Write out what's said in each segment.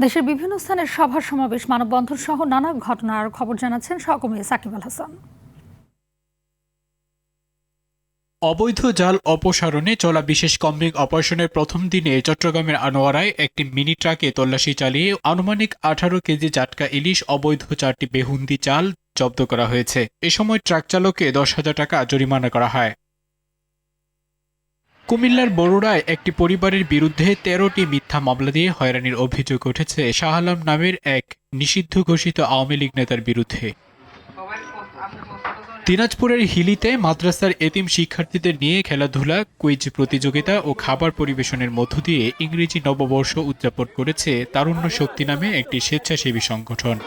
দেশের বিভিন্ন স্থানের সভা সমাবেশ, মানববন্ধন সহ নানা ঘটনার খবর জানাচ্ছেন সহকর্মী সাকিব আল হাসান। অবৈধ জাল অপসারণে চলা বিশেষ কম্বিং অপারেশনের প্রথম দিনে চট্টগ্রামের আনোয়ারায় একটি মিনি ট্রাকে তল্লাশি চালিয়ে আনুমানিক 18 কেজি জাটকা ইলিশ, অবৈধ 4টি বেহুন্দি চাল জব্দ করা হয়েছে। এ সময় ট্রাক চালককে 10,000 টাকা জরিমানা করা হয়। কুমিল্লার বরুড়ায় একটি পরিবারের বিরুদ্ধে 13টি মিথ্যা মামলা দিয়ে হয়রানির অভিযোগ উঠেছে শাহ আলম নামের এক নিষিদ্ধ ঘোষিত আওয়ামী লীগ নেতার বিরুদ্ধে। দিনাজপুরের হিলিতে মাদ্রাসার এতিম শিক্ষার্থীদের নিয়ে খেলাধুলা, কুইজ প্রতিযোগিতা ও খাবার পরিবেশনের মধ্য দিয়ে ইংরেজি নববর্ষ উদযাপন করেছে তারুণ্য শক্তি নামে একটি স্বেচ্ছাসেবী সংগঠন।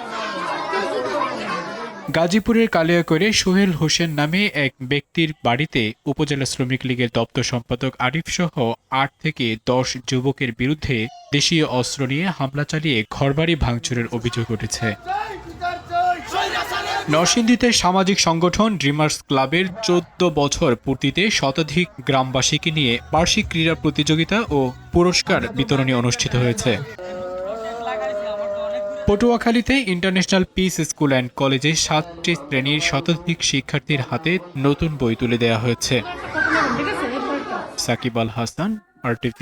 গাজীপুরের কালিয়াকৈরে সোহেল হোসেন নামে এক ব্যক্তির বাড়িতে উপজেলা শ্রমিক লীগের দপ্তর সম্পাদক আরিফ সহ 8 থেকে 10 যুবকের বিরুদ্ধে দেশীয় অস্ত্র নিয়ে হামলা চালিয়ে ঘরবাড়ি ভাঙচুরের অভিযোগ উঠেছে। নরসিংদীতে সামাজিক সংগঠন ড্রিমার্স ক্লাবের 14 বছর পূর্তিতে শতাধিক গ্রামবাসীকে নিয়ে বার্ষিক ক্রীড়া প্রতিযোগিতা ও পুরস্কার বিতরণী অনুষ্ঠিত হয়েছে। পটুয়াখালীতে ইন্টারন্যাশনাল পিস স্কুল অ্যান্ড কলেজে 7টি শ্রেণীর শতাধিক শিক্ষার্থীর হাতে নতুন বই তুলে দেওয়া হয়েছে। সাকিব আল হাসান, RTV।